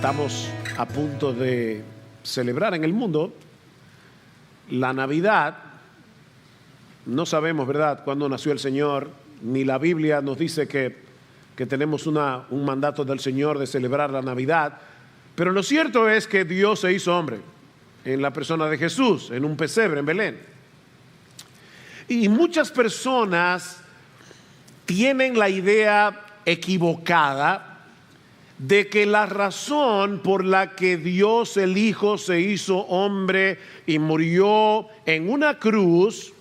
Estamos a punto de celebrar en el mundo la Navidad. No sabemos, ¿verdad?, cuándo nació el Señor, ni la Biblia nos dice que tenemos un mandato del Señor de celebrar la Navidad, pero lo cierto es que Dios se hizo hombre en la persona de Jesús, en un pesebre en Belén. Y muchas personas tienen la idea equivocada de que la razón por la que Dios el Hijo se hizo hombre y murió en una cruz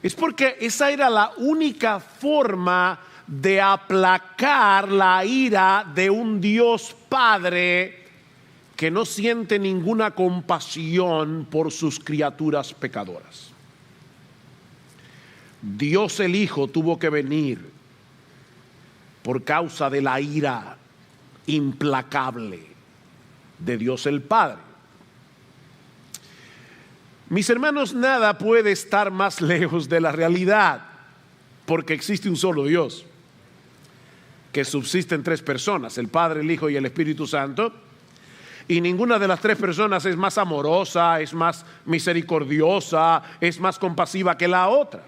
es porque esa era la única forma de aplacar la ira de un Dios Padre que no siente ninguna compasión por sus criaturas pecadoras. Dios el Hijo tuvo que venir por causa de la ira implacable de Dios el Padre. Mis hermanos, nada puede estar más lejos de la realidad, porque existe un solo Dios que subsiste en tres personas: el Padre, el Hijo y el Espíritu Santo, y ninguna de las tres personas es más amorosa, es más misericordiosa, es más compasiva que la otra.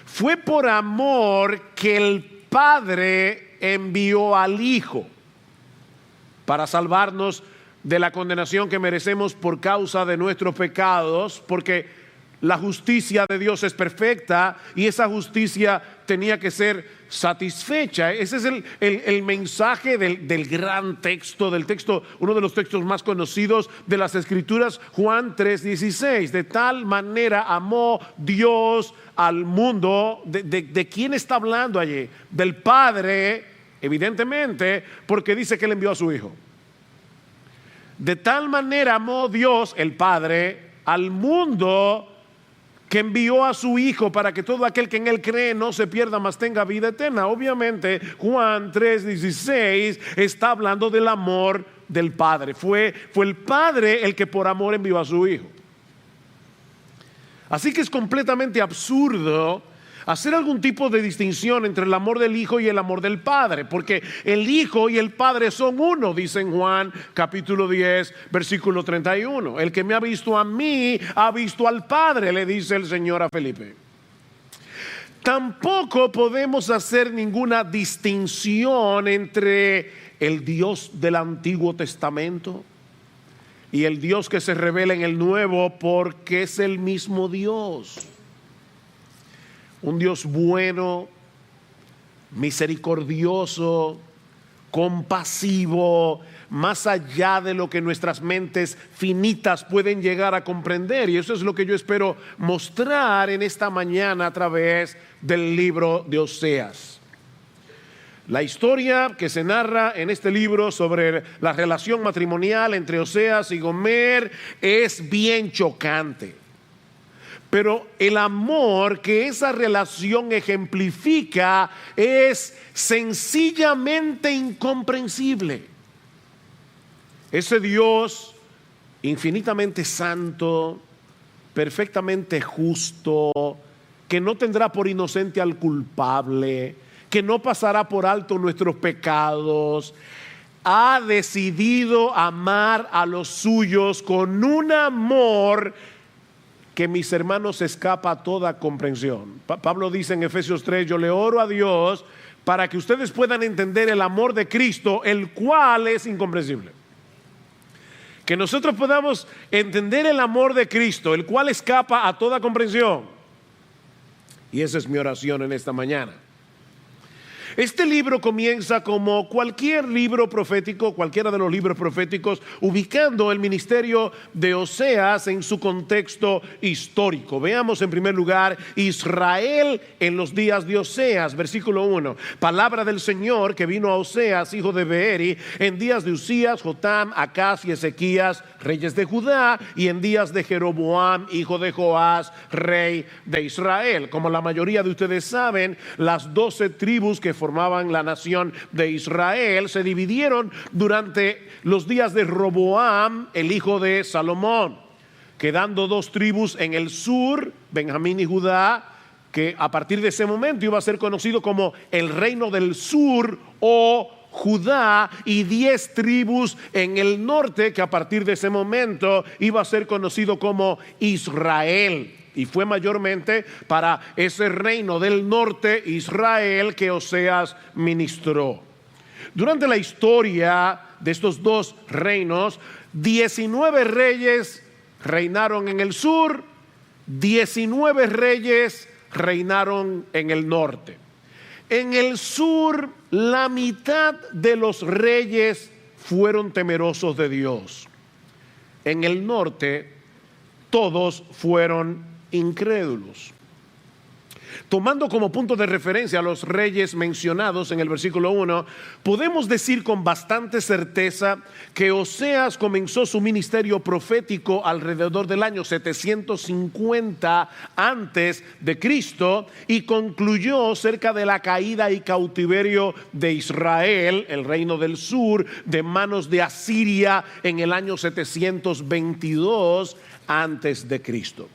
Fue por amor que el Padre envió al Hijo para salvarnos de la condenación que merecemos por causa de nuestros pecados, porque la justicia de Dios es perfecta y esa justicia tenía que ser satisfecha. Ese es el mensaje del gran texto, uno de los textos más conocidos de las Escrituras, Juan 3:16. De tal manera amó Dios al mundo. ¿De quién está hablando allí? Del Padre, evidentemente, porque dice que Él envió a su Hijo. De tal manera amó Dios, el Padre, al mundo, que envió a su Hijo para que todo aquel que en Él cree no se pierda, mas tenga vida eterna. Obviamente Juan 3:16 está hablando del amor del Padre. Fue el Padre el que por amor envió a su Hijo. Así que es completamente absurdo hacer algún tipo de distinción entre el amor del Hijo y el amor del Padre, porque el Hijo y el Padre son uno, dice en Juan capítulo 10, versículo 31. El que me ha visto a mí, ha visto al Padre, le dice el Señor a Felipe. Tampoco podemos hacer ninguna distinción entre el Dios del Antiguo Testamento y el Dios que se revela en el Nuevo, porque es el mismo Dios. Un Dios bueno, misericordioso, compasivo, más allá de lo que nuestras mentes finitas pueden llegar a comprender. Y eso es lo que yo espero mostrar en esta mañana a través del libro de Oseas. La historia que se narra en este libro sobre la relación matrimonial entre Oseas y Gomer es bien chocante. Pero el amor que esa relación ejemplifica es sencillamente incomprensible. Ese Dios infinitamente santo, perfectamente justo, que no tendrá por inocente al culpable, que no pasará por alto nuestros pecados, ha decidido amar a los suyos con un amor que, mis hermanos, escapa a toda comprensión. Pablo dice en Efesios 3: yo le oro a Dios para que ustedes puedan entender el amor de Cristo, el cual es incomprensible. Que nosotros podamos entender el amor de Cristo, el cual escapa a toda comprensión. Y esa es mi oración en esta mañana. Este libro comienza como cualquier libro profético, cualquiera de los libros proféticos, ubicando el ministerio de Oseas en su contexto histórico. Veamos en primer lugar Israel en los días de Oseas, versículo 1. Palabra del Señor que vino a Oseas, hijo de Beeri, en días de Usías, Jotam, Acaz y Ezequías, reyes de Judá, y en días de Jeroboam, hijo de Joás, rey de Israel. Como la mayoría de ustedes saben, las 12 tribus que formaban la nación de Israel se dividieron durante los días de Roboam, el hijo de Salomón, quedando 2 tribus en el sur, Benjamín y Judá, que a partir de ese momento iba a ser conocido como el reino del sur o Judá y 10 tribus en el norte, que a partir de ese momento iba a ser conocido como Israel. Y fue mayormente para ese reino del norte, Israel, que Oseas ministró. Durante la historia de estos dos reinos, 19 reyes reinaron en el sur, 19 reyes reinaron en el norte. En el sur, la mitad de los reyes fueron temerosos de Dios. En el norte, todos fueron incrédulos. Tomando como punto de referencia a los reyes mencionados en el versículo 1, podemos decir con bastante certeza que Oseas comenzó su ministerio profético alrededor del año 750 antes de Cristo y concluyó cerca de la caída y cautiverio de Israel, el reino del sur, de manos de Asiria en el año 722 antes de Cristo.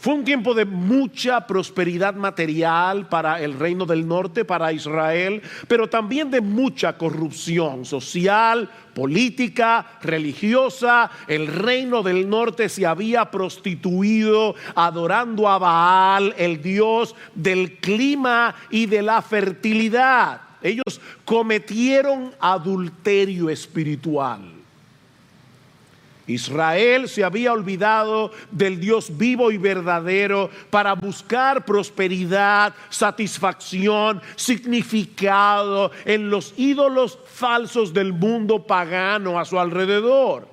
Fue un tiempo de mucha prosperidad material para el reino del norte, para Israel, pero también de mucha corrupción social, política, religiosa. El reino del norte se había prostituido adorando a Baal, el dios del clima y de la fertilidad. Ellos cometieron adulterio espiritual. Israel se había olvidado del Dios vivo y verdadero para buscar prosperidad, satisfacción, significado en los ídolos falsos del mundo pagano a su alrededor.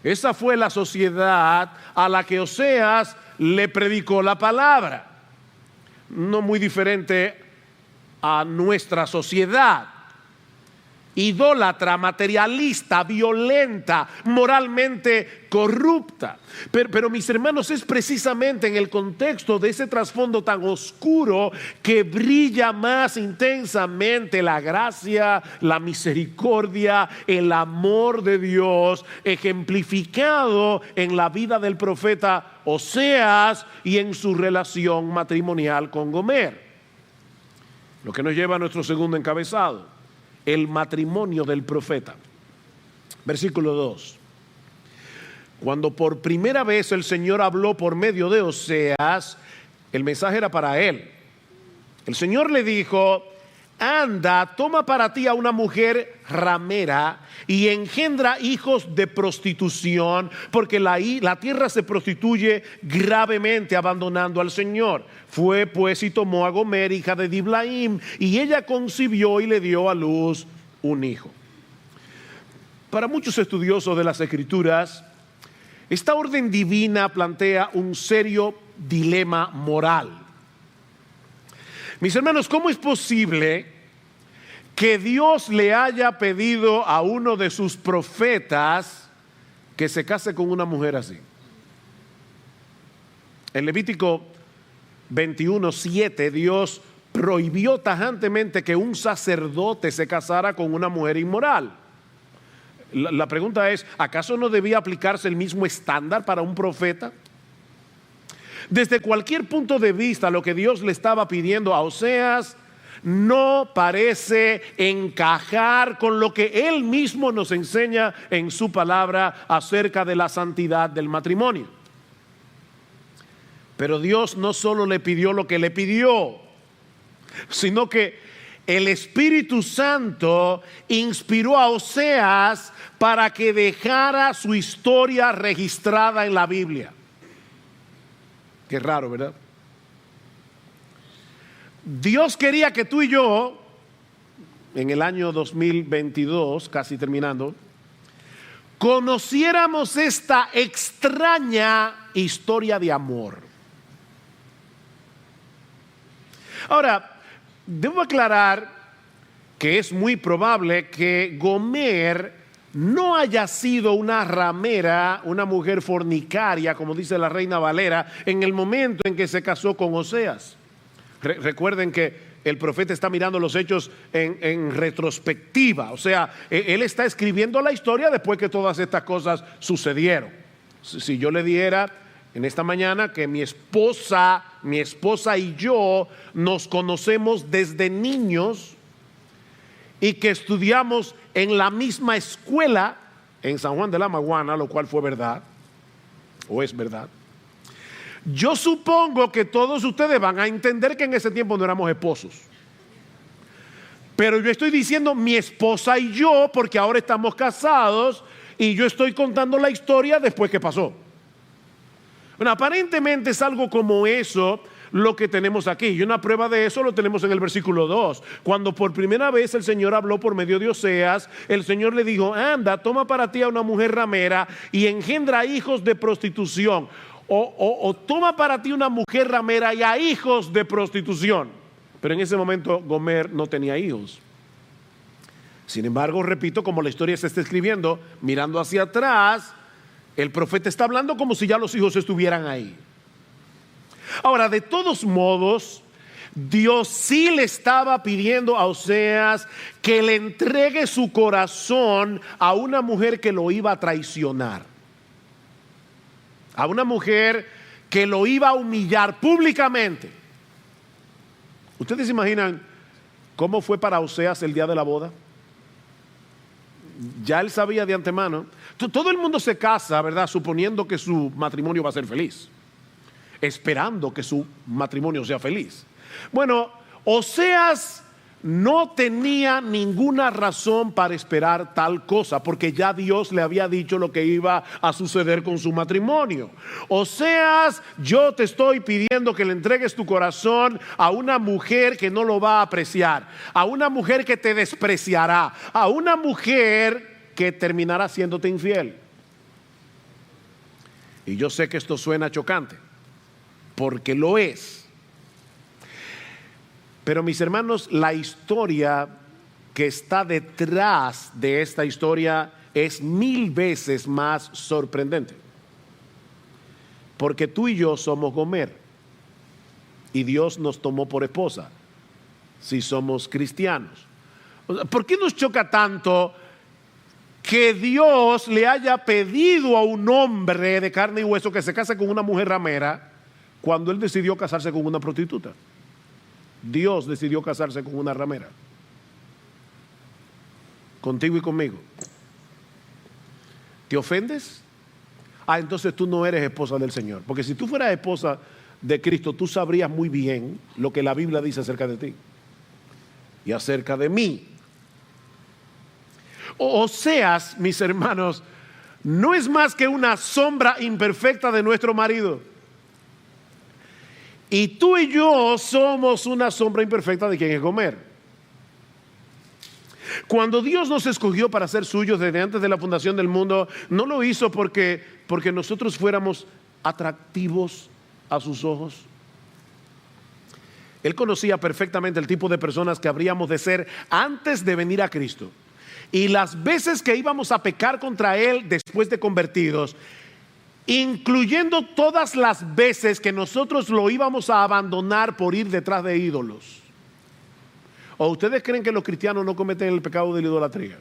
Esa fue la sociedad a la que Oseas le predicó la palabra. No muy diferente a nuestra sociedad. Idólatra, materialista, violenta, moralmente corrupta. Pero mis hermanos, es precisamente en el contexto de ese trasfondo tan oscuro que brilla más intensamente la gracia, la misericordia, el amor de Dios, ejemplificado en la vida del profeta Oseas y en su relación matrimonial con Gomer. Lo que nos lleva a nuestro segundo encabezado: el matrimonio del profeta. Versículo 2. Cuando por primera vez el Señor habló por medio de Oseas, el mensaje era para él. El Señor le dijo: anda, toma para ti a una mujer ramera y engendra hijos de prostitución, porque la tierra se prostituye gravemente abandonando al Señor. Fue pues y tomó a Gomer, hija de Diblaim, y ella concibió y le dio a luz un hijo. Para muchos estudiosos de las Escrituras, esta orden divina plantea un serio dilema moral. Mis hermanos, ¿cómo es posible que Dios le haya pedido a uno de sus profetas que se case con una mujer así? En Levítico 21:7, Dios prohibió tajantemente que un sacerdote se casara con una mujer inmoral. La pregunta es, ¿acaso no debía aplicarse el mismo estándar para un profeta? Desde cualquier punto de vista, lo que Dios le estaba pidiendo a Oseas no parece encajar con lo que Él mismo nos enseña en su palabra acerca de la santidad del matrimonio. Pero Dios no solo le pidió lo que le pidió, sino que el Espíritu Santo inspiró a Oseas para que dejara su historia registrada en la Biblia. Qué raro, ¿verdad? Dios quería que tú y yo, en el año 2022, casi terminando, conociéramos esta extraña historia de amor. Ahora, debo aclarar que es muy probable que Gomer no haya sido una ramera, una mujer fornicaria, como dice la Reina Valera, en el momento en que se casó con Oseas. Recuerden que el profeta está mirando los hechos en retrospectiva, o sea, él está escribiendo la historia después que todas estas cosas sucedieron. Si yo le diera en esta mañana que mi esposa y yo nos conocemos desde niños, y que estudiamos en la misma escuela en San Juan de la Maguana, lo cual fue verdad, o es verdad, yo supongo que todos ustedes van a entender que en ese tiempo no éramos esposos. Pero yo estoy diciendo mi esposa y yo, porque ahora estamos casados y yo estoy contando la historia después que pasó. Bueno, aparentemente es algo como eso lo que tenemos aquí. Y una prueba de eso lo tenemos en el versículo 2. Cuando por primera vez el Señor habló por medio de Oseas, el Señor le dijo: anda, toma para ti a una mujer ramera y engendra hijos de prostitución. O toma para ti una mujer ramera y a hijos de prostitución. Pero en ese momento Gomer no tenía hijos. Sin embargo, repito, como la historia se está escribiendo, mirando hacia atrás, el profeta está hablando como si ya los hijos estuvieran ahí. Ahora, de todos modos, Dios sí le estaba pidiendo a Oseas que le entregue su corazón a una mujer que lo iba a traicionar, a una mujer que lo iba a humillar públicamente. ¿Ustedes se imaginan cómo fue para Oseas el día de la boda? Ya él sabía de antemano. Todo el mundo se casa, ¿verdad?, suponiendo que su matrimonio va a ser feliz, esperando que su matrimonio sea feliz. Bueno, Oseas no tenía ninguna razón para esperar tal cosa, porque ya Dios le había dicho lo que iba a suceder con su matrimonio. Oseas, yo te estoy pidiendo que le entregues tu corazón a una mujer que no lo va a apreciar, a una mujer que te despreciará, a una mujer que terminará siéndote infiel. Y yo sé que esto suena chocante, porque lo es. Pero mis hermanos, la historia que está detrás de esta historia es 1000 veces más sorprendente. Porque tú y yo somos Gomer y Dios nos tomó por esposa si somos cristianos. ¿Por qué nos choca tanto que Dios le haya pedido a un hombre de carne y hueso que se case con una mujer ramera cuando él decidió casarse con una prostituta? Dios decidió casarse con una ramera, contigo y conmigo. ¿Te ofendes? Entonces tú no eres esposa del Señor. Porque si tú fueras esposa de Cristo, tú sabrías muy bien lo que la Biblia dice acerca de ti y acerca de mí. Oseas, mis hermanos, no es más que una sombra imperfecta de nuestro marido. Y tú y yo somos una sombra imperfecta de quien es Gomer. Cuando Dios nos escogió para ser suyos desde antes de la fundación del mundo, no lo hizo porque nosotros fuéramos atractivos a sus ojos. Él conocía perfectamente el tipo de personas que habríamos de ser antes de venir a Cristo. Y las veces que íbamos a pecar contra Él después de convertidos, incluyendo todas las veces que nosotros lo íbamos a abandonar por ir detrás de ídolos. ¿O ustedes creen que los cristianos no cometen el pecado de la idolatría?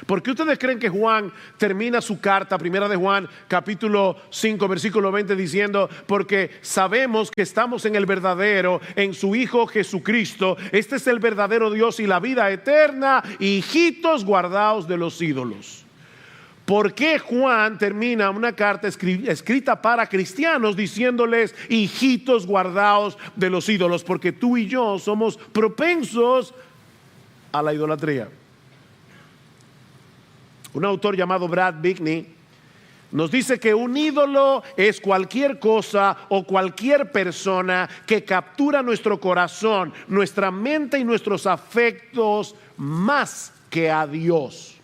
¿Por qué ustedes creen que Juan termina su carta, primera de Juan, capítulo 5, versículo 20, diciendo: porque sabemos que estamos en el verdadero, en su Hijo Jesucristo, este es el verdadero Dios y la vida eterna, hijitos, guardaos de los ídolos? ¿Por qué Juan termina una carta escrita para cristianos diciéndoles: hijitos, guardaos de los ídolos? Porque tú y yo somos propensos a la idolatría. Un autor llamado Brad Bickney nos dice que un ídolo es cualquier cosa o cualquier persona que captura nuestro corazón, nuestra mente y nuestros afectos más que a Dios.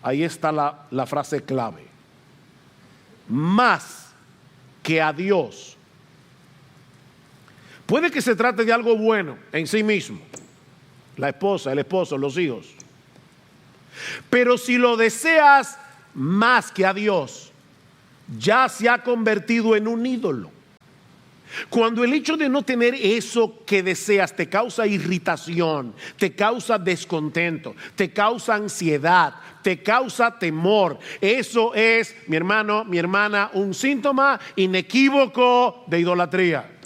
Ahí está la frase clave: más que a Dios. Puede que se trate de algo bueno en sí mismo, la esposa, el esposo, los hijos. Pero si lo deseas más que a Dios, ya se ha convertido en un ídolo. Cuando el hecho de no tener eso que deseas te causa irritación, te causa descontento, te causa ansiedad, te causa temor, eso es, mi hermano, mi hermana, un síntoma inequívoco de idolatría.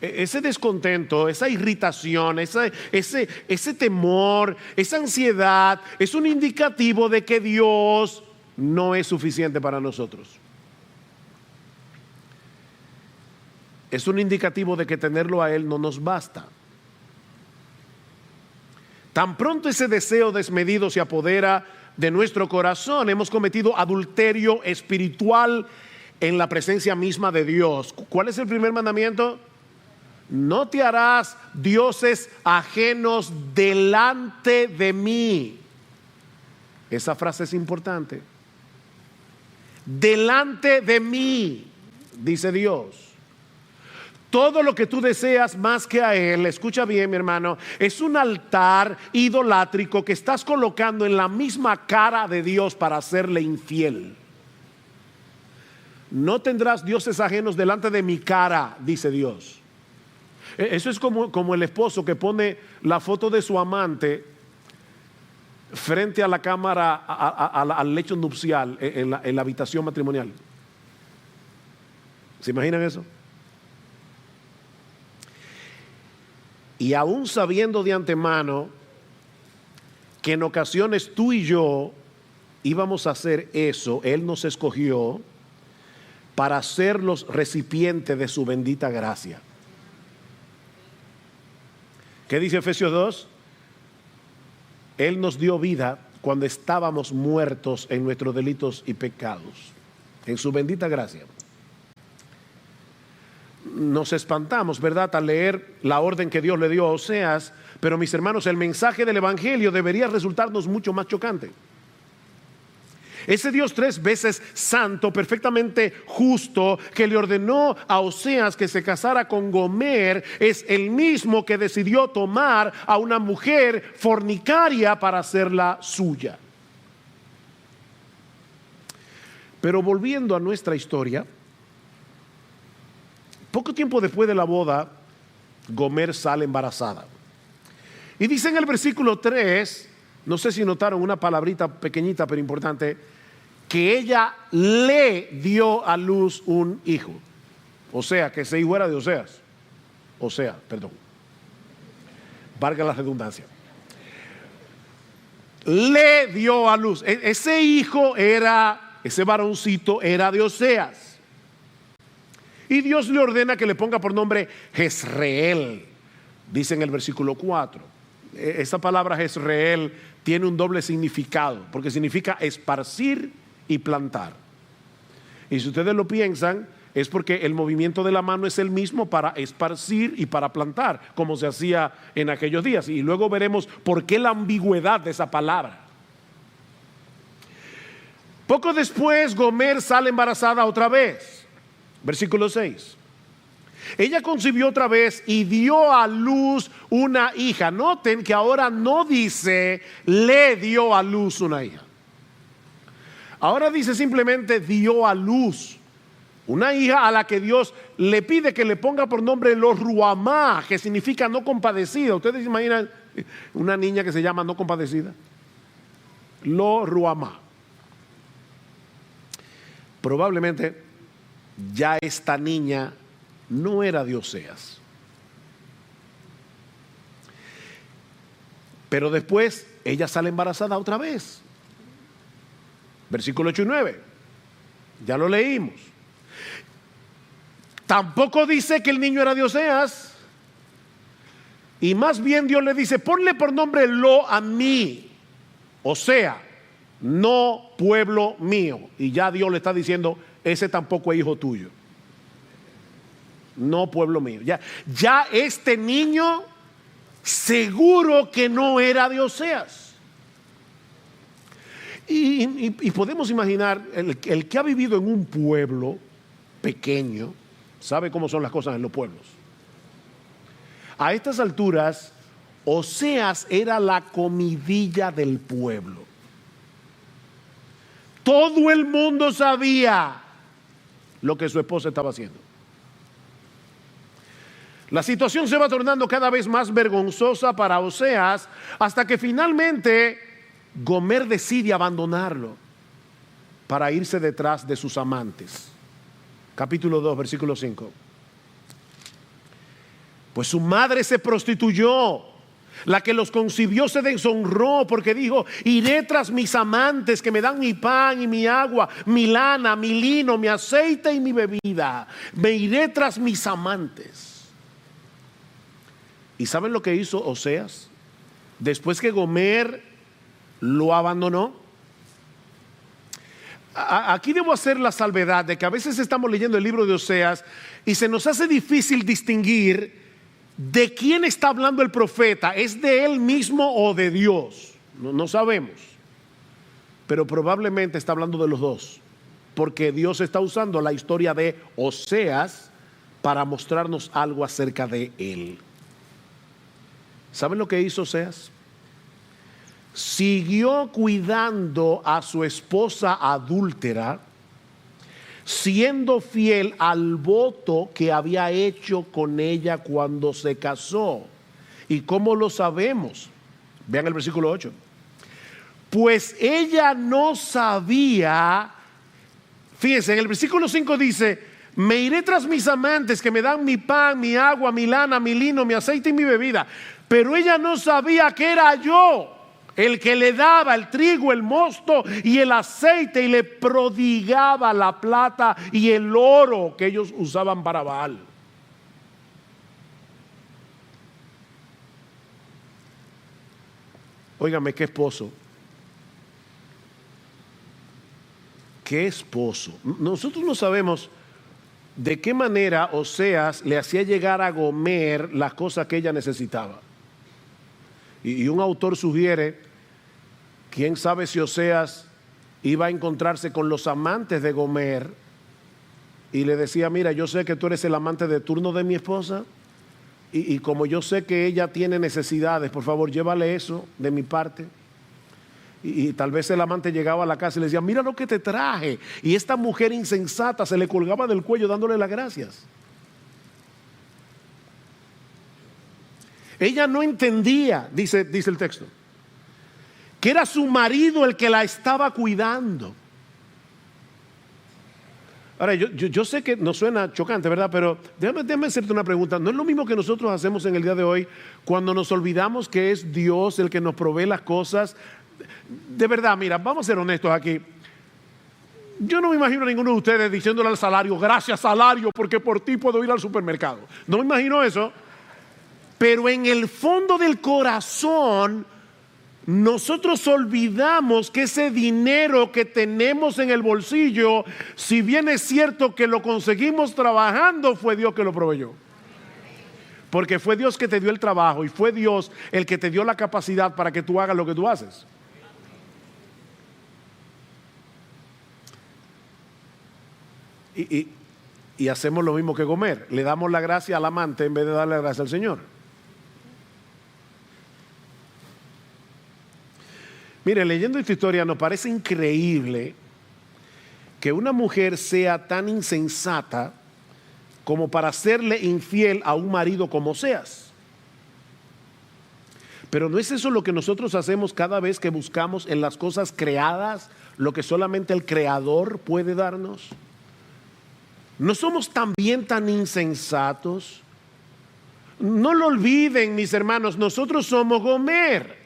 ese descontento, esa irritación, ese temor, esa ansiedad es un indicativo de que Dios no es suficiente para nosotros. Es un indicativo de que tenerlo a Él no nos basta. Tan pronto ese deseo desmedido se apodera de nuestro corazón, hemos cometido adulterio espiritual en la presencia misma de Dios. ¿Cuál es el primer mandamiento? No te harás dioses ajenos delante de mí. Esa frase es importante. Delante de mí, dice Dios. Todo lo que tú deseas más que a Él, escucha bien, mi hermano, es un altar idolátrico que estás colocando en la misma cara de Dios para hacerle infiel. No tendrás dioses ajenos delante de mi cara, dice Dios. Eso es como el esposo que pone la foto de su amante frente a la cámara, al lecho nupcial en la habitación matrimonial. ¿Se imaginan eso? Y aún sabiendo de antemano que en ocasiones tú y yo íbamos a hacer eso, Él nos escogió para ser los recipientes de su bendita gracia. ¿Qué dice Efesios 2? Él nos dio vida cuando estábamos muertos en nuestros delitos y pecados, en su bendita gracia. Nos espantamos, ¿verdad?, al leer la orden que Dios le dio a Oseas, pero mis hermanos, el mensaje del Evangelio debería resultarnos mucho más chocante. Ese Dios 3 veces santo, perfectamente justo, que le ordenó a Oseas que se casara con Gomer, es el mismo que decidió tomar a una mujer fornicaria para hacerla suya. Pero volviendo a nuestra historia, poco tiempo después de la boda, Gomer sale embarazada. Y dice en el versículo 3, no sé si notaron una palabrita pequeñita pero importante, que ella le dio a luz un hijo. O sea, que ese hijo era de Oseas. Valga la redundancia. Le dio a luz. Ese hijo ese varoncito era de Oseas. Y Dios le ordena que le ponga por nombre Jezreel, dice en el versículo 4. Esa palabra Jezreel tiene un doble significado, porque significa esparcir y plantar. Y si ustedes lo piensan, es porque el movimiento de la mano es el mismo para esparcir y para plantar, como se hacía en aquellos días. Y luego veremos por qué la ambigüedad de esa palabra. Poco después, Gomer sale embarazada otra vez. Versículo 6. Ella concibió otra vez y dio a luz una hija. Noten que ahora no dice le dio a luz una hija. Ahora dice simplemente dio a luz una hija a la que Dios le pide que le ponga por nombre Lo Ruamá, que significa no compadecida. ¿Ustedes se imaginan una niña que se llama no compadecida? Lo Ruamá. Probablemente ya esta niña no era de Oseas. Pero después ella sale embarazada otra vez. Versículo 8 y 9. Ya lo leímos. Tampoco dice que el niño era de Oseas. Y más bien Dios le dice, ponle por nombre Lo a mí. O sea, no pueblo mío. Y ya Dios le está diciendo, ese tampoco es hijo tuyo. No pueblo mío. Ya este niño seguro que no era de Oseas. Y podemos imaginar, el que ha vivido en un pueblo pequeño, sabe cómo son las cosas en los pueblos. A estas alturas, Oseas era la comidilla del pueblo. Todo el mundo sabía lo que su esposa estaba haciendo. La situación se va tornando cada vez más vergonzosa para Oseas, hasta que finalmente Gomer decide abandonarlo para irse detrás de sus amantes. Capítulo 2, versículo 5. Pues su madre se prostituyó. La que los concibió se deshonró porque dijo: iré tras mis amantes que me dan mi pan y mi agua, mi lana, mi lino, mi aceite y mi bebida. Me iré tras mis amantes. ¿Y saben lo que hizo Oseas? Después que Gomer lo abandonó. Aquí debo hacer la salvedad de que a veces estamos leyendo el libro de Oseas y se nos hace difícil distinguir ¿de quién está hablando el profeta? ¿Es de él mismo o de Dios? No sabemos. Pero probablemente está hablando de los dos, porque Dios está usando la historia de Oseas para mostrarnos algo acerca de él. ¿Saben lo que hizo Oseas? Siguió cuidando a su esposa adúltera, siendo fiel al voto que había hecho con ella cuando se casó. ¿Y cómo lo sabemos? Vean el versículo 8. Pues ella no sabía, fíjense, en el versículo 5 dice: me iré tras mis amantes que me dan mi pan, mi agua, mi lana, mi lino, mi aceite y mi bebida. Pero ella no sabía que era yo el que le daba el trigo, el mosto y el aceite, y le prodigaba la plata y el oro que ellos usaban para Baal. Óigame, qué esposo. Qué esposo. Nosotros no sabemos de qué manera Oseas le hacía llegar a Gomer las cosas que ella necesitaba. Y un autor sugiere, quién sabe si Oseas iba a encontrarse con los amantes de Gomer y le decía: mira, yo sé que tú eres el amante de turno de mi esposa, y como yo sé que ella tiene necesidades, por favor llévale eso de mi parte. Y tal vez el amante llegaba a la casa y le decía: mira lo que te traje, y esta mujer insensata se le colgaba del cuello dándole las gracias. Ella no entendía, dice el texto, que era su marido el que la estaba cuidando. Ahora, yo sé que nos suena chocante, ¿verdad? Pero déjame hacerte una pregunta. ¿No es lo mismo que nosotros hacemos en el día de hoy cuando nos olvidamos que es Dios el que nos provee las cosas? De verdad, mira, vamos a ser honestos aquí. Yo no me imagino a ninguno de ustedes diciéndole al salario: gracias, salario, porque por ti puedo ir al supermercado. No me imagino eso. Pero en el fondo del corazón nosotros olvidamos que ese dinero que tenemos en el bolsillo, si bien es cierto que lo conseguimos trabajando, fue Dios que lo proveyó. Porque fue Dios que te dio el trabajo y fue Dios el que te dio la capacidad para que tú hagas lo que tú haces. Y hacemos lo mismo que Gomer. Le damos la gracia al amante en vez de darle la gracia al Señor. Mire, leyendo esta historia nos parece increíble que una mujer sea tan insensata como para serle infiel a un marido como Oseas. Pero ¿no es eso lo que nosotros hacemos cada vez que buscamos en las cosas creadas lo que solamente el Creador puede darnos? ¿No somos también tan insensatos? No lo olviden, mis hermanos, nosotros somos Gomer.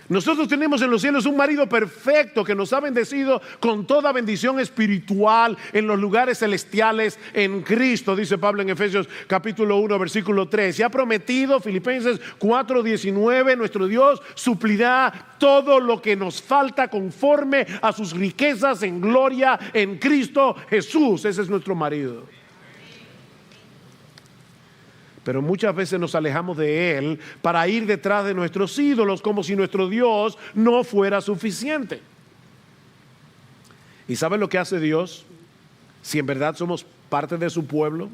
Nosotros tenemos en los cielos un marido perfecto que nos ha bendecido con toda bendición espiritual en los lugares celestiales en Cristo, dice Pablo en Efesios capítulo 1 versículo 3. Y ha prometido, Filipenses 4:19, nuestro Dios suplirá todo lo que nos falta conforme a sus riquezas en gloria en Cristo Jesús. Ese es nuestro marido. Pero muchas veces nos alejamos de Él para ir detrás de nuestros ídolos, como si nuestro Dios no fuera suficiente. ¿Y saben lo que hace Dios? Si en verdad somos parte de su pueblo,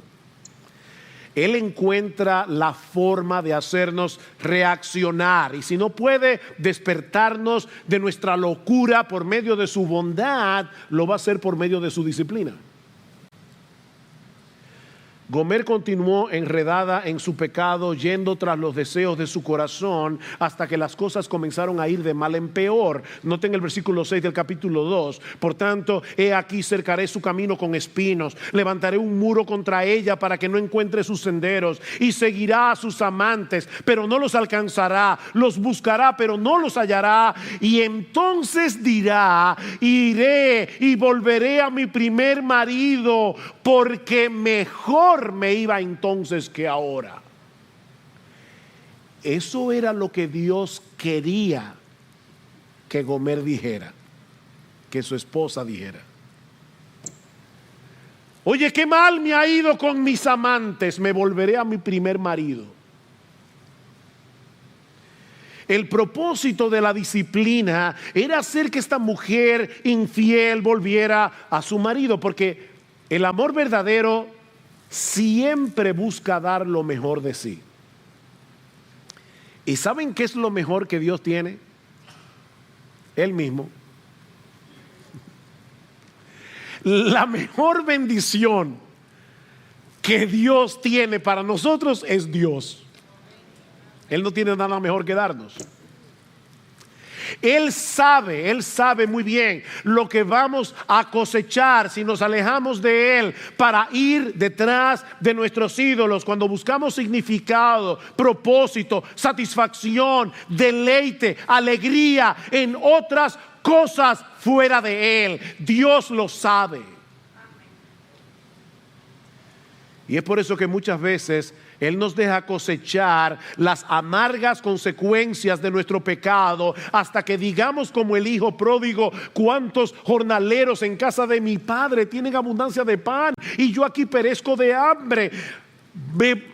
Él encuentra la forma de hacernos reaccionar. Y si no puede despertarnos de nuestra locura por medio de su bondad, lo va a hacer por medio de su disciplina. Gomer continuó enredada en su pecado, yendo tras los deseos de su corazón, hasta que las cosas comenzaron a ir de mal en peor. Noten el versículo 6 del capítulo 2. Por tanto, he aquí cercaré su camino con espinos, levantaré un muro contra ella para que no encuentre sus senderos, y seguirá a sus amantes, pero no los alcanzará, los buscará, pero no los hallará, y entonces dirá: iré y volveré a mi primer marido, porque mejor me iba entonces que ahora. Eso era lo que Dios quería que Gomer dijera, que su esposa dijera. Oye, qué mal me ha ido con mis amantes, me volveré a mi primer marido. El propósito de la disciplina era hacer que esta mujer infiel volviera a su marido, porque el amor verdadero siempre busca dar lo mejor de sí. ¿Y saben qué es lo mejor que Dios tiene? Él mismo. La mejor bendición que Dios tiene para nosotros es Dios. Él no tiene nada mejor que darnos. Él sabe muy bien lo que vamos a cosechar si nos alejamos de Él para ir detrás de nuestros ídolos. Cuando buscamos significado, propósito, satisfacción, deleite, alegría en otras cosas fuera de Él, Dios lo sabe. Y es por eso que muchas veces Él nos deja cosechar las amargas consecuencias de nuestro pecado, hasta que digamos como el hijo pródigo: cuántos jornaleros en casa de mi padre tienen abundancia de pan, y yo aquí perezco de hambre.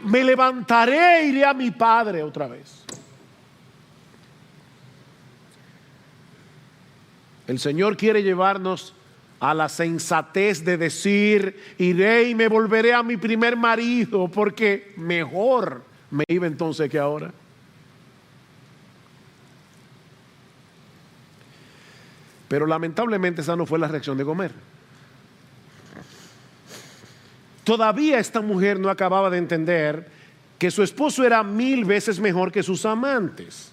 Me levantaré e iré a mi padre otra vez. El Señor quiere llevarnos a la sensatez de decir: iré y me volveré a mi primer marido, porque mejor me iba entonces que ahora. Pero lamentablemente esa no fue la reacción de Gomer. Todavía esta mujer no acababa de entender que su esposo era 1000 veces mejor que sus amantes,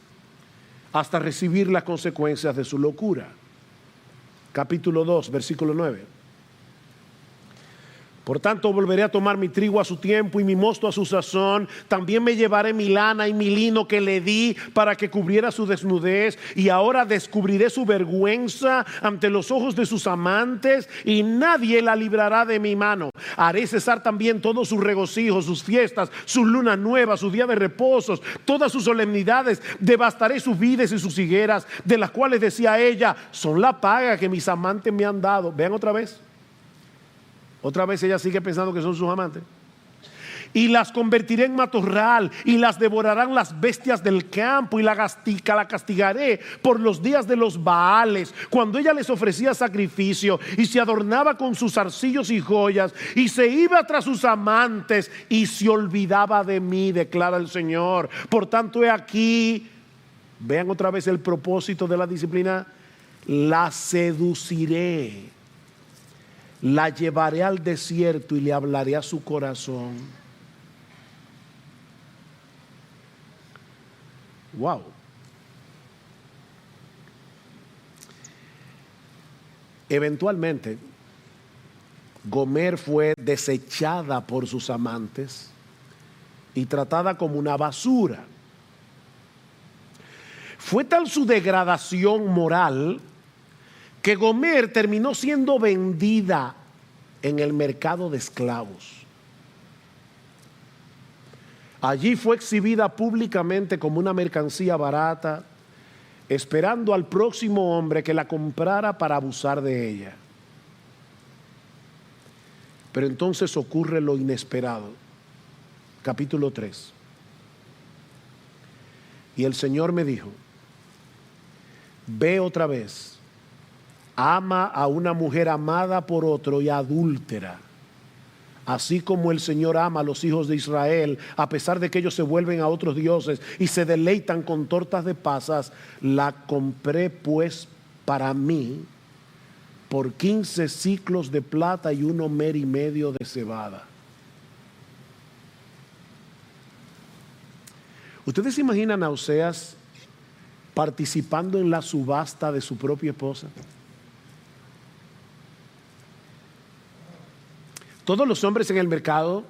hasta recibir las consecuencias de su locura. Capítulo 2, versículo 9. Por tanto, volveré a tomar mi trigo a su tiempo y mi mosto a su sazón. También me llevaré mi lana y mi lino que le di para que cubriera su desnudez. Y ahora descubriré su vergüenza ante los ojos de sus amantes, y nadie la librará de mi mano. Haré cesar también todos sus regocijos, sus fiestas, sus lunas nuevas, sus días de reposos, todas sus solemnidades. Devastaré sus vides y sus higueras, de las cuales decía ella: son la paga que mis amantes me han dado. Vean otra vez. Otra vez ella sigue pensando que son sus amantes. Y las convertiré en matorral, y las devorarán las bestias del campo, y la castigaré por los días de los Baales, cuando ella les ofrecía sacrificio y se adornaba con sus arcillos y joyas, y se iba tras sus amantes y se olvidaba de mí, declara el Señor. Por tanto, he aquí, vean otra vez el propósito de la disciplina: la seduciré, la llevaré al desierto y le hablaré a su corazón. Wow. Eventualmente, Gomer fue desechada por sus amantes y tratada como una basura. Fue tal su degradación moral que Gomer terminó siendo vendida en el mercado de esclavos. Allí fue exhibida públicamente como una mercancía barata, esperando al próximo hombre que la comprara para abusar de ella. Pero entonces ocurre lo inesperado. Capítulo 3. Y el Señor me dijo: ve otra vez, ama a una mujer amada por otro y adúltera, así como el Señor ama a los hijos de Israel, a pesar de que ellos se vuelven a otros dioses y se deleitan con tortas de pasas. La compré pues para mí por 15 siclos de plata y 1 homer y medio de cebada. ¿Ustedes se imaginan a Oseas participando en la subasta de su propia esposa? Todos los hombres en el mercado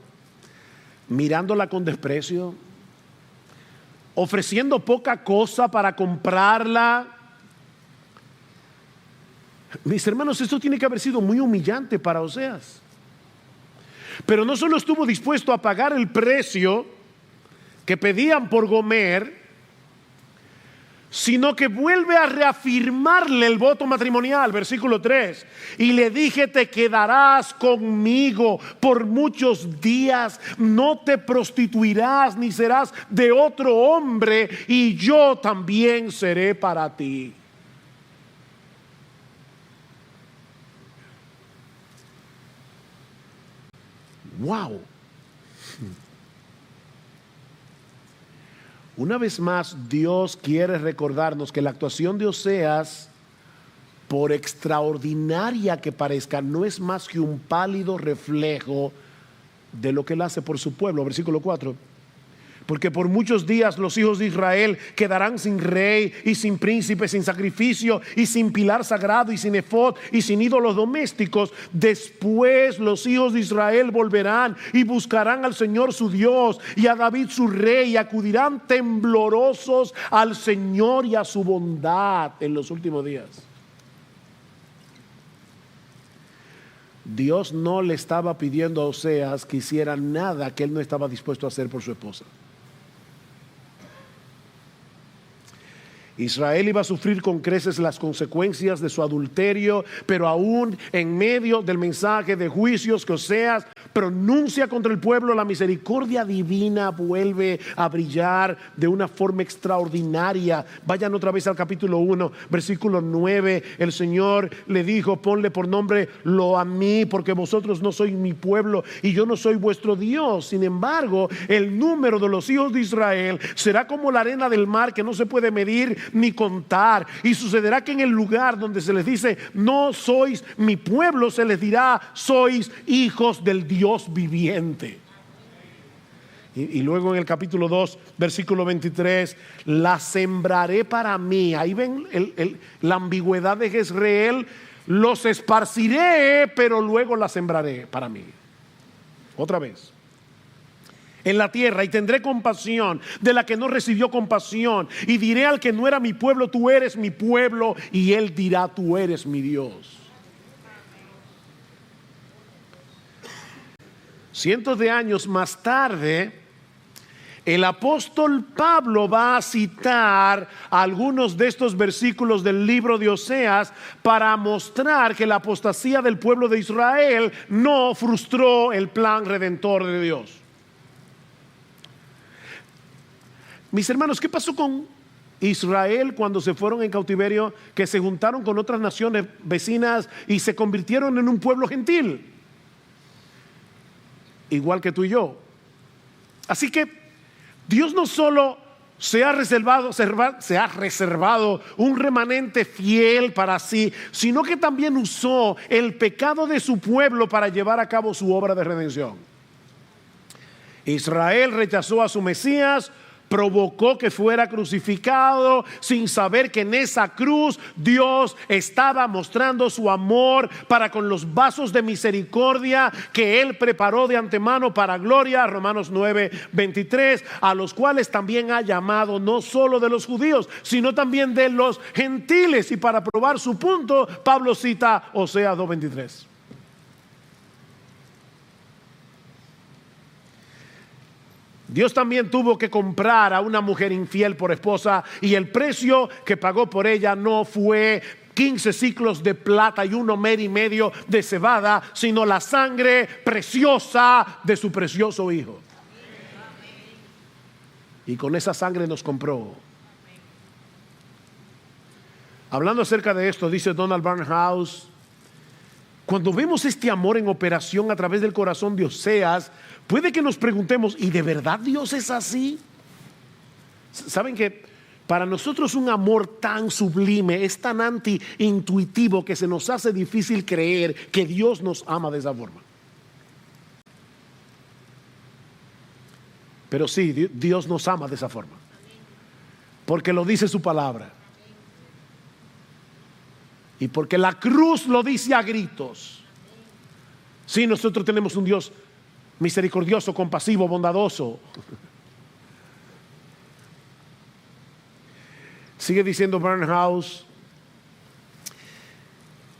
mirándola con desprecio, ofreciendo poca cosa para comprarla. Mis hermanos, esto tiene que haber sido muy humillante para Oseas. Pero no solo estuvo dispuesto a pagar el precio que pedían por Gomer, sino que vuelve a reafirmarle el voto matrimonial, versículo 3. Y le dije, te quedarás conmigo por muchos días, no te prostituirás ni serás de otro hombre, y yo también seré para ti. Wow. Una vez más, Dios quiere recordarnos que la actuación de Oseas, por extraordinaria que parezca, no es más que un pálido reflejo de lo que Él hace por su pueblo. Versículo 4. Porque por muchos días los hijos de Israel quedarán sin rey y sin príncipe, sin sacrificio y sin pilar sagrado y sin efod y sin ídolos domésticos. Después los hijos de Israel volverán y buscarán al Señor su Dios y a David su rey, y acudirán temblorosos al Señor y a su bondad en los últimos días. Dios no le estaba pidiendo a Oseas que hiciera nada que él no estaba dispuesto a hacer por su esposa. Israel iba a sufrir con creces las consecuencias de su adulterio, pero aún en medio del mensaje de juicios que Oseas pronuncia contra el pueblo, la misericordia divina vuelve a brillar de una forma extraordinaria. Vayan otra vez al capítulo 1, versículo 9. El Señor le dijo, ponle por nombre Lo Amí, porque vosotros no sois mi pueblo y yo no soy vuestro Dios. Sin embargo, el número de los hijos de Israel será como la arena del mar, que no se puede medir ni contar. Y sucederá que en el lugar donde se les dice no sois mi pueblo, se les dirá sois hijos del Dios viviente. Y luego en el capítulo 2, versículo 23, la sembraré para mí. Ahí ven la ambigüedad de Jezreel. Los esparciré, pero luego la sembraré para mí. Otra vez. En la tierra, y tendré compasión de la que no recibió compasión, y diré al que no era mi pueblo, tú eres mi pueblo, y él dirá, tú eres mi Dios. Cientos de años más tarde, el apóstol Pablo va a citar algunos de estos versículos del libro de Oseas para mostrar que la apostasía del pueblo de Israel no frustró el plan redentor de Dios. Mis hermanos, ¿qué pasó con Israel cuando se fueron en cautiverio? Que se juntaron con otras naciones vecinas y se convirtieron en un pueblo gentil, igual que tú y yo. Así que Dios no solo se ha reservado un remanente fiel para sí, sino que también usó el pecado de su pueblo para llevar a cabo su obra de redención. Israel rechazó a su Mesías, provocó que fuera crucificado sin saber que en esa cruz Dios estaba mostrando su amor para con los vasos de misericordia que Él preparó de antemano para gloria, Romanos 9:23, a los cuales también ha llamado no solo de los judíos, sino también de los gentiles. Y para probar su punto, Pablo cita Oseas 2:23. Dios también tuvo que comprar a una mujer infiel por esposa, y el precio que pagó por ella no fue 15 ciclos de plata y 1 mer y medio de cebada, sino la sangre preciosa de su precioso hijo. Y con esa sangre nos compró. Hablando acerca de esto, dice Donald Barnhouse, cuando vemos este amor en operación a través del corazón de Oseas, puede que nos preguntemos, ¿y de verdad Dios es así? ¿Saben que para nosotros un amor tan sublime es tan anti-intuitivo que se nos hace difícil creer que Dios nos ama de esa forma? Pero sí, Dios nos ama de esa forma. porque lo dice su palabra. Y porque la cruz lo dice a gritos. Sí, nosotros tenemos un Dios misericordioso, compasivo, bondadoso. Sigue diciendo Barnhouse,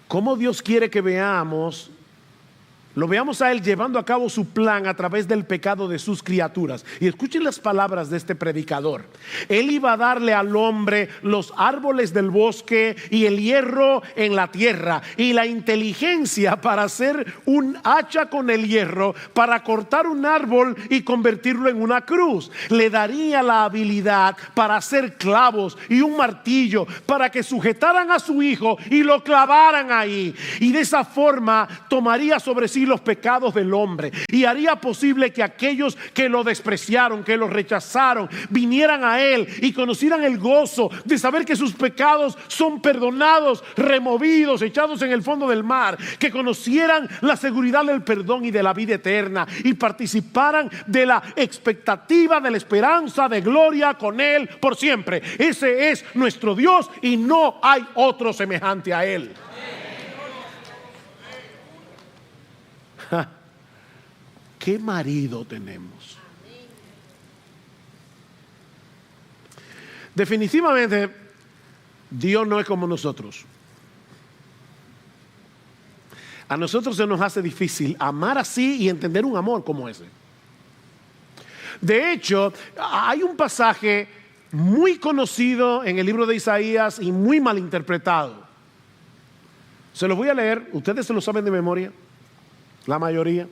cómo Dios quiere que veamos, lo veamos a Él llevando a cabo su plan a través del pecado de sus criaturas. Y escuchen las palabras de este predicador. Él iba a darle al hombre los árboles del bosque y el hierro en la tierra y la inteligencia para hacer un hacha con el hierro, para cortar un árbol y convertirlo en una cruz. Le daría la habilidad para hacer clavos y un martillo para que sujetaran a su hijo y lo clavaran ahí. Y de esa forma tomaría sobre sí los pecados del hombre y haría posible que aquellos que lo despreciaron, que lo rechazaron, vinieran a Él y conocieran el gozo de saber que sus pecados son perdonados, removidos, echados en el fondo del mar, que conocieran la seguridad del perdón y de la vida eterna y participaran de la expectativa, de la esperanza de gloria con Él por siempre. Ese es nuestro Dios y no hay otro semejante a Él. ¿Qué marido tenemos? Definitivamente Dios no es como nosotros. A nosotros se nos hace difícil amar así y entender un amor como ese. De hecho, hay un pasaje muy conocido en el libro de Isaías y muy mal interpretado. Se los voy a leer, ustedes se lo saben de memoria, la mayoría.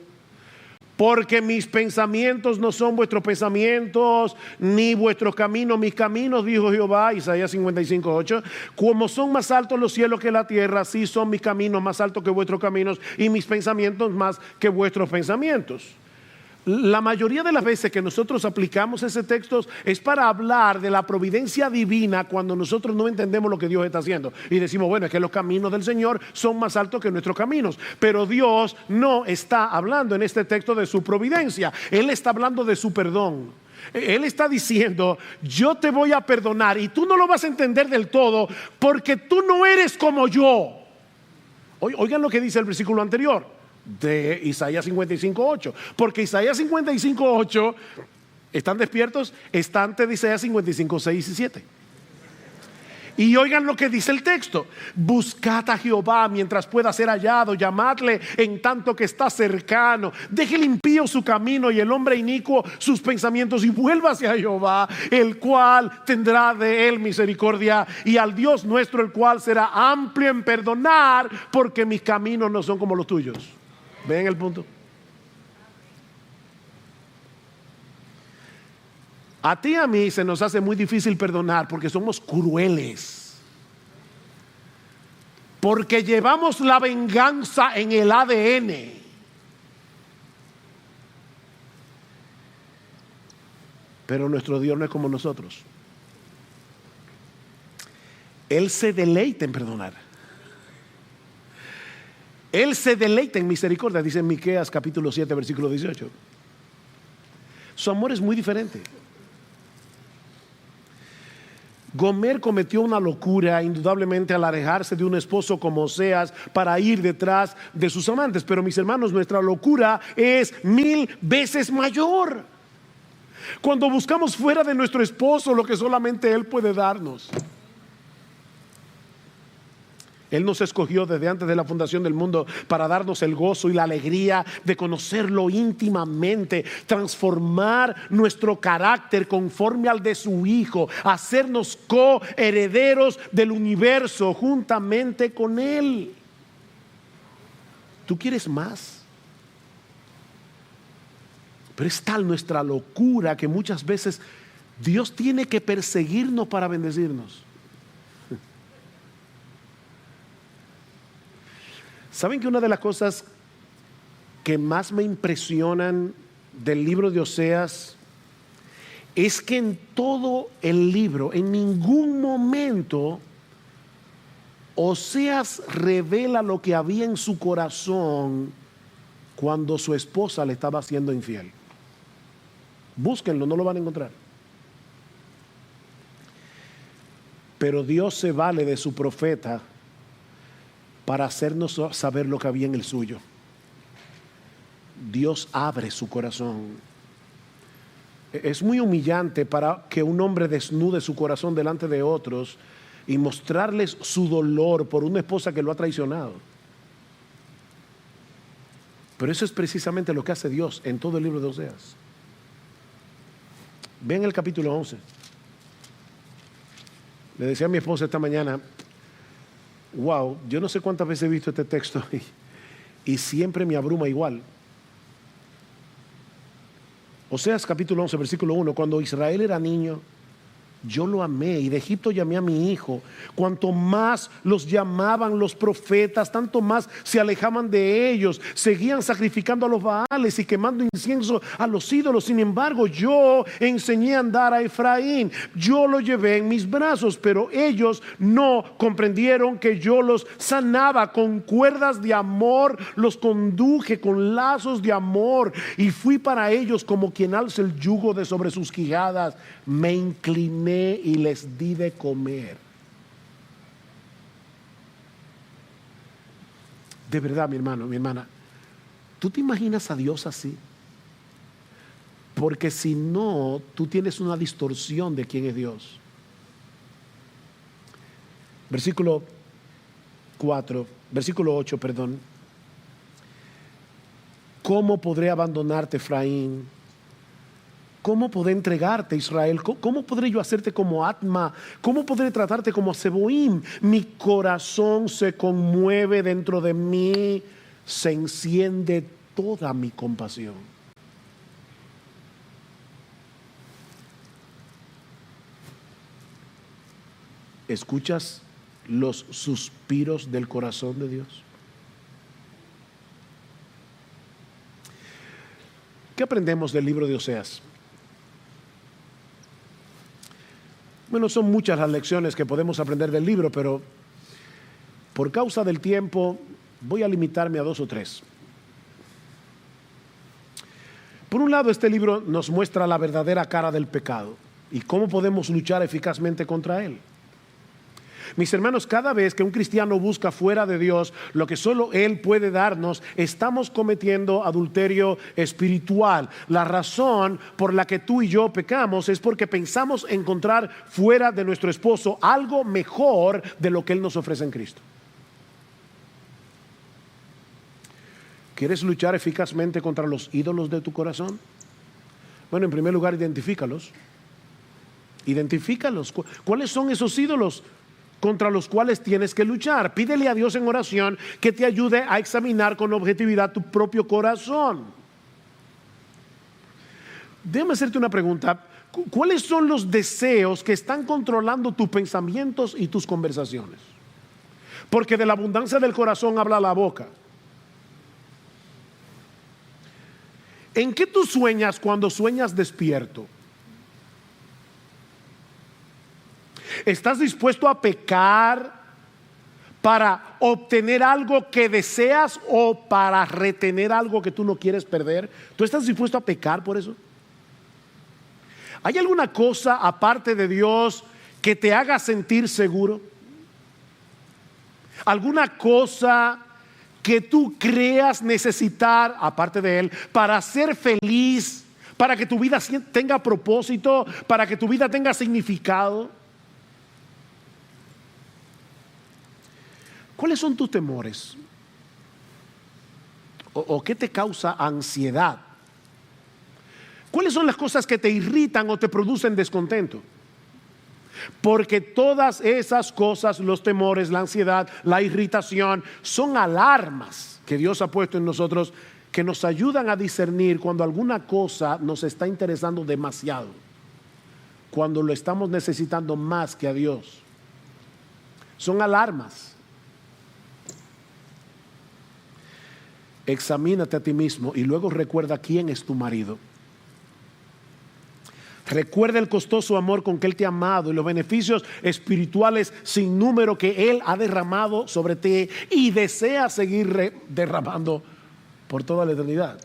Porque mis pensamientos no son vuestros pensamientos, ni vuestros caminos mis caminos, dijo Jehová, Isaías 55:8. Como son más altos los cielos que la tierra, así son mis caminos más altos que vuestros caminos y mis pensamientos más que vuestros pensamientos. La mayoría de las veces que nosotros aplicamos ese texto es para hablar de la providencia divina cuando nosotros no entendemos lo que Dios está haciendo y decimos, bueno, es que los caminos del Señor son más altos que nuestros caminos, pero Dios no está hablando en este texto de su providencia. Él está hablando de su perdón. Él está diciendo, yo te voy a perdonar y tú no lo vas a entender del todo porque tú no eres como yo. Oigan lo que dice el versículo anterior de Isaías 55:8, porque Isaías 55:8, ¿están despiertos? Está antes de Isaías 55:6 y 7. Y oigan lo que dice el texto: buscad a Jehová mientras pueda ser hallado, llamadle en tanto que está cercano. Deje el impío su camino y el hombre inicuo sus pensamientos, y vuélvase a Jehová, el cual tendrá de él misericordia, y al Dios nuestro, el cual será amplio en perdonar, porque mis caminos no son como los tuyos. ¿Ven el punto? A ti y a mí se nos hace muy difícil perdonar porque somos crueles, porque llevamos la venganza en el ADN. Pero nuestro Dios no es como nosotros. Él se deleita en perdonar. Él se deleita en misericordia, dice en Miqueas capítulo 7 versículo 18. Su amor es muy diferente. Gomer cometió una locura indudablemente al alejarse de un esposo como Oseas para ir detrás de sus amantes. Pero mis hermanos, nuestra locura es 1000 veces mayor cuando buscamos fuera de nuestro esposo lo que solamente Él puede darnos. Él nos escogió desde antes de la fundación del mundo para darnos el gozo y la alegría de conocerlo íntimamente, transformar nuestro carácter conforme al de su Hijo, hacernos coherederos del universo juntamente con Él. ¿Tú quieres más? Pero es tal nuestra locura que muchas veces Dios tiene que perseguirnos para bendecirnos. ¿Saben que una de las cosas que más me impresionan del libro de Oseas es que en todo el libro, en ningún momento, Oseas revela lo que había en su corazón cuando su esposa le estaba siendo infiel? Búsquenlo, no lo van a encontrar. Pero Dios se vale de su profeta para hacernos saber lo que había en el suyo. Dios abre su corazón. Es muy humillante para que un hombre desnude su corazón delante de otros y mostrarles su dolor por una esposa que lo ha traicionado. Pero eso es precisamente lo que hace Dios en todo el libro de Oseas. Ven el capítulo 11. Le decía a mi esposa esta mañana, wow, yo no sé cuántas veces he visto este texto y siempre me abruma igual. Oseas capítulo 11, versículo 1, cuando Israel era niño, yo lo amé y de Egipto llamé a mi hijo. Cuanto más los llamaban los profetas, tanto más se alejaban de ellos. Seguían sacrificando a los baales y quemando incienso a los ídolos. Sin embargo, yo enseñé a andar a Efraín. Yo lo llevé en mis brazos, pero ellos no comprendieron que yo los sanaba con cuerdas de amor. Los conduje con lazos de amor y fui para ellos como quien alza el yugo de sobre sus quijadas. Me incliné y les di de comer. De verdad, mi hermano, mi hermana, ¿tú te imaginas a Dios así? Porque si no, tú tienes una distorsión de quién es Dios. Versículo 8, perdón. ¿Cómo podré abandonarte, Efraín? ¿Cómo podré entregarte, Israel? ¿Cómo podré yo hacerte como Atma? ¿Cómo podré tratarte como Seboim? Mi corazón se conmueve dentro de mí, se enciende toda mi compasión. ¿Escuchas los suspiros del corazón de Dios? ¿Qué aprendemos del libro de Oseas? Bueno, son muchas las lecciones que podemos aprender del libro, pero por causa del tiempo voy a limitarme a 2 o 3. Por un lado, este libro nos muestra la verdadera cara del pecado y cómo podemos luchar eficazmente contra él. Mis hermanos, cada vez que un cristiano busca fuera de Dios lo que solo Él puede darnos, estamos cometiendo adulterio espiritual. La razón por la que tú y yo pecamos es porque pensamos encontrar fuera de nuestro esposo algo mejor de lo que Él nos ofrece en Cristo. ¿Quieres luchar eficazmente contra los ídolos de tu corazón? Bueno, en primer lugar, identifícalos. Identifícalos. ¿Cuáles son esos ídolos contra los cuales tienes que luchar? Pídele a Dios en oración que te ayude a examinar con objetividad tu propio corazón. Déjame hacerte una pregunta. ¿Cuáles son los deseos que están controlando tus pensamientos y tus conversaciones? Porque de la abundancia del corazón habla la boca. ¿En qué tú sueñas cuando sueñas despierto? ¿Estás dispuesto a pecar para obtener algo que deseas o para retener algo que tú no quieres perder? ¿Tú estás dispuesto a pecar por eso? ¿Hay alguna cosa aparte de Dios que te haga sentir seguro? ¿Alguna cosa que tú creas necesitar aparte de Él para ser feliz, para que tu vida tenga propósito, para que tu vida tenga significado? ¿Cuáles son tus temores? ¿O qué te causa ansiedad? ¿Cuáles son las cosas que te irritan o te producen descontento? Porque todas esas cosas, los temores, la ansiedad, la irritación, son alarmas que Dios ha puesto en nosotros que nos ayudan a discernir cuando alguna cosa nos está interesando demasiado, cuando lo estamos necesitando más que a Dios. Son alarmas. Examínate a ti mismo y luego recuerda quién es tu marido. Recuerda el costoso amor con que Él te ha amado y los beneficios espirituales sin número que Él ha derramado sobre ti y desea seguir derramando por toda la eternidad.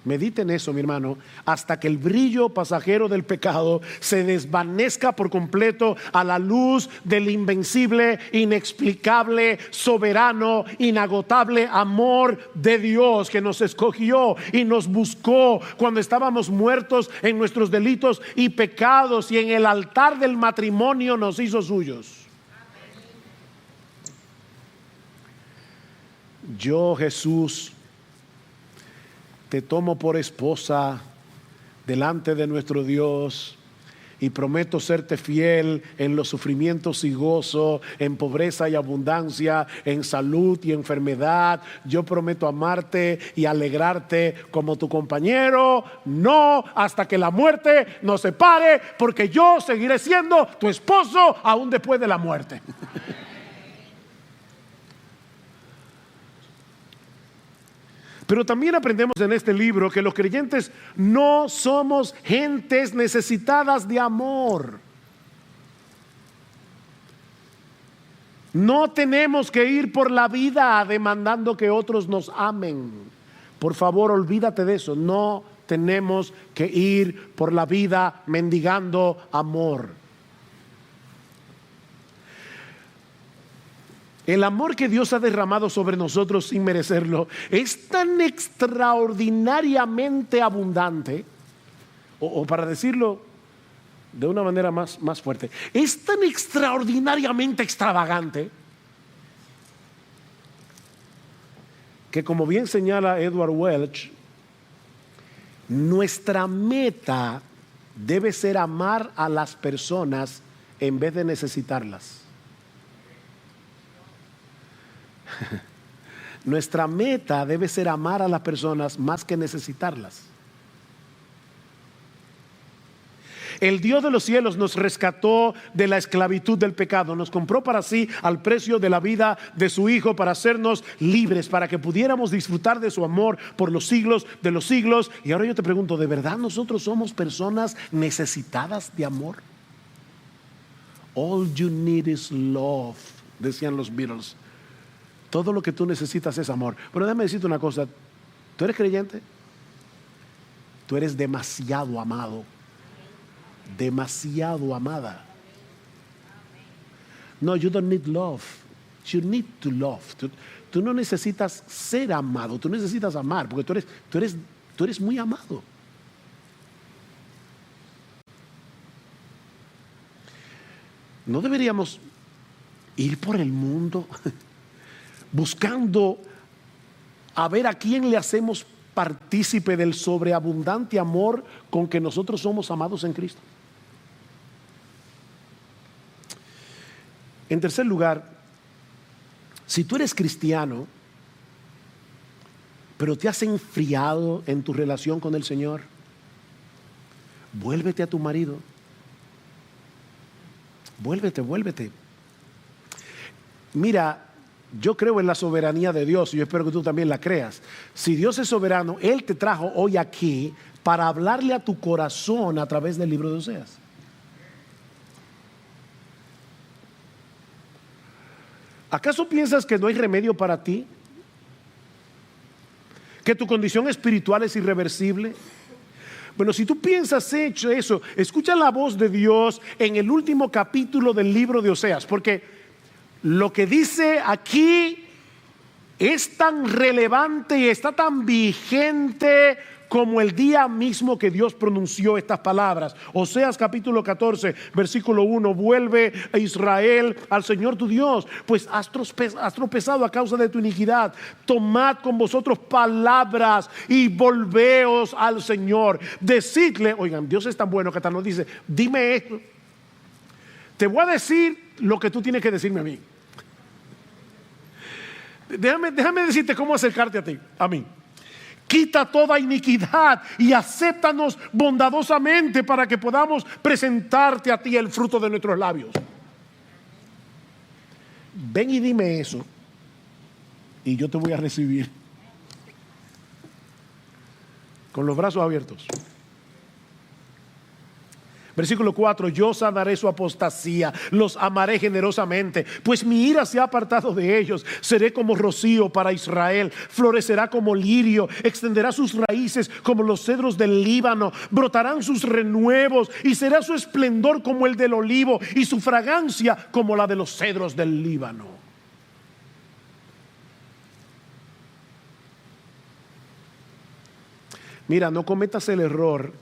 Medite en eso, mi hermano, hasta que el brillo pasajero del pecado se desvanezca por completo a la luz del invencible, inexplicable, soberano, inagotable amor de Dios, que nos escogió y nos buscó cuando estábamos muertos en nuestros delitos y pecados, y en el altar del matrimonio nos hizo suyos. Yo, Jesús, te tomo por esposa delante de nuestro Dios y prometo serte fiel en los sufrimientos y gozo, en pobreza y abundancia, en salud y enfermedad. Yo prometo amarte y alegrarte como tu compañero, no hasta que la muerte nos separe, porque yo seguiré siendo tu esposo aún después de la muerte. Pero también aprendemos en este libro que los creyentes no somos gentes necesitadas de amor. No tenemos que ir por la vida demandando que otros nos amen. Por favor, olvídate de eso. No tenemos que ir por la vida mendigando amor. El amor que Dios ha derramado sobre nosotros sin merecerlo es tan extraordinariamente abundante, o para decirlo de una manera más fuerte, es tan extraordinariamente extravagante, que, como bien señala Edward Welch, nuestra meta debe ser amar a las personas en vez de necesitarlas. Nuestra meta debe ser amar a las personas más que necesitarlas. El Dios de los cielos nos rescató de la esclavitud del pecado, nos compró para sí al precio de la vida de su Hijo, para hacernos libres, para que pudiéramos disfrutar de su amor por los siglos de los siglos. Y ahora yo te pregunto, ¿de verdad nosotros somos personas necesitadas de amor? All you need is love, decían los Beatles. Todo lo que tú necesitas es amor. Pero déjame decirte una cosa. ¿Tú eres creyente? Tú eres demasiado amado. Demasiado amada. No, you don't need love. You need to love. Tú no necesitas ser amado. Tú necesitas amar, porque tú eres muy amado. No deberíamos ir por el mundo buscando a ver a quién le hacemos partícipe del sobreabundante amor con que nosotros somos amados en Cristo. En tercer lugar, si tú eres cristiano, pero te has enfriado en tu relación con el Señor, vuélvete a tu marido. Vuélvete. Mira, yo creo en la soberanía de Dios y yo espero que tú también la creas. Si Dios es soberano, Él te trajo hoy aquí para hablarle a tu corazón a través del libro de Oseas. ¿Acaso piensas que no hay remedio para ti? ¿Que tu condición espiritual es irreversible? Bueno, si tú piensas hecho eso, escucha la voz de Dios en el último capítulo del libro de Oseas, porque lo que dice aquí es tan relevante y está tan vigente como el día mismo que Dios pronunció estas palabras. Oseas capítulo 14, versículo 1: vuelve a Israel al Señor tu Dios, pues has tropezado a causa de tu iniquidad. Tomad con vosotros palabras y volveos al Señor. Decidle, oigan, Dios es tan bueno que hasta nos dice: dime esto, te voy a decir lo que tú tienes que decirme a mí. Déjame decirte cómo acercarte a mí. Quita toda iniquidad y acéptanos bondadosamente para que podamos presentarte a ti el fruto de nuestros labios. Ven y dime eso y yo te voy a recibir con los brazos abiertos. Versículo 4: yo sanaré su apostasía, los amaré generosamente, pues mi ira se ha apartado de ellos. Seré como rocío para Israel, florecerá como lirio, extenderá sus raíces como los cedros del Líbano, brotarán sus renuevos y será su esplendor como el del olivo y su fragancia como la de los cedros del Líbano. Mira, no cometas el error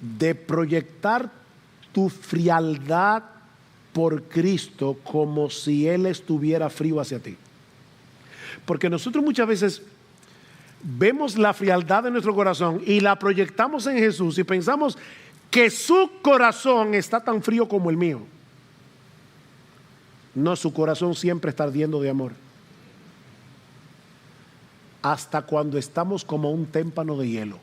de proyectar tu frialdad por Cristo como si Él estuviera frío hacia ti. Porque nosotros muchas veces vemos la frialdad de nuestro corazón y la proyectamos en Jesús y pensamos que su corazón está tan frío como el mío. No, su corazón siempre está ardiendo de amor. Hasta cuando estamos como un témpano de hielo.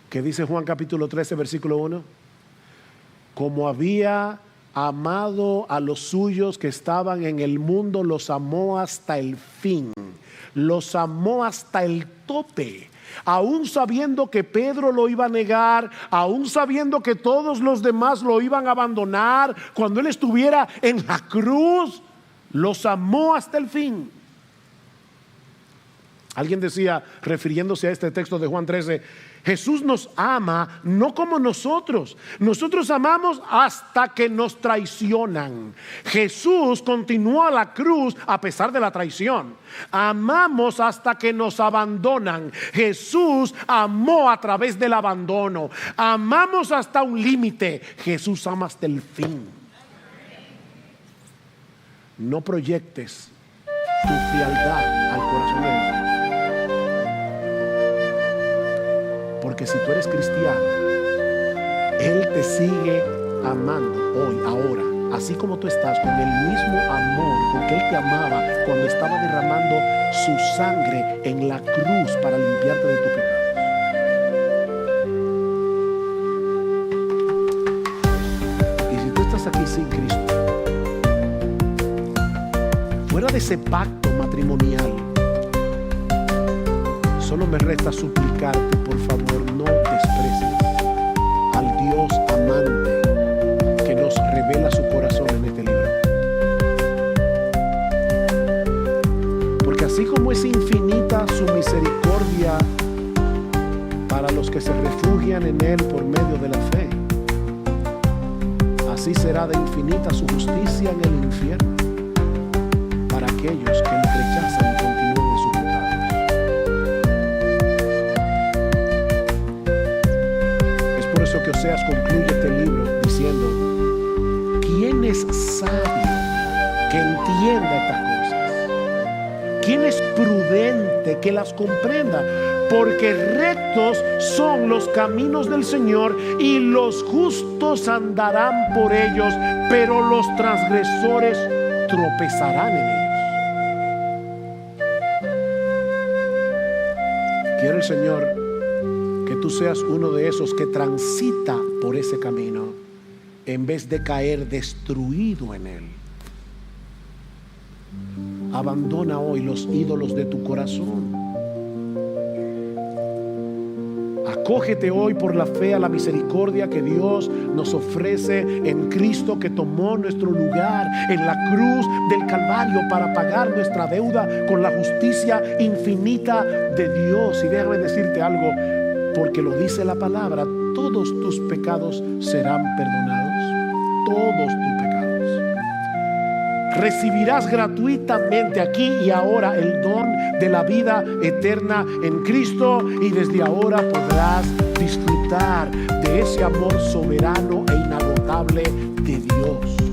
¿Qué dice Juan capítulo 13 versículo 1? Como había amado a los suyos que estaban en el mundo, los amó hasta el fin, los amó hasta el tope. Aún sabiendo que Pedro lo iba a negar, aún sabiendo que todos los demás lo iban a abandonar, cuando él estuviera en la cruz, los amó hasta el fin. Alguien decía, refiriéndose a este texto de Juan 13, Jesús nos ama no como nosotros amamos hasta que nos traicionan. Jesús continuó a la cruz a pesar de la traición. Amamos hasta que nos abandonan. Jesús amó a través del abandono. Amamos hasta un límite. Jesús ama hasta el fin. No proyectes tu frialdad al corazón de Jesús. Porque si tú eres cristiano, Él te sigue amando hoy, ahora, así como tú estás, con el mismo amor con que Él te amaba cuando estaba derramando su sangre en la cruz para limpiarte de tu pecado. Y si tú estás aquí sin Cristo, fuera de ese pacto matrimonial, solo me resta suplicarte, por favor, no desprecies al Dios amante que nos revela su corazón en este libro. Porque así como es infinita su misericordia para los que se refugian en Él por medio de la fe, así será de infinita su justicia en el infierno para aquellos que le rechazan y continúan en su pecado. Que Oseas concluye este libro diciendo: ¿quién es sabio que entienda estas cosas? ¿Quién es prudente que las comprenda? Porque rectos son los caminos del Señor y los justos andarán por ellos, pero los transgresores tropezarán en ellos. Quiere el Señor que tú seas uno de esos que transita por ese camino en vez de caer destruido en él. Abandona hoy los ídolos de tu corazón. Acógete hoy por la fe a la misericordia que Dios nos ofrece en Cristo, que tomó nuestro lugar en la cruz del Calvario para pagar nuestra deuda con la justicia infinita de Dios. Y déjame decirte algo, porque lo dice la palabra, todos tus pecados serán perdonados. Todos tus pecados. Recibirás gratuitamente aquí y ahora el don de la vida eterna en Cristo, y desde ahora podrás disfrutar de ese amor soberano e inagotable de Dios.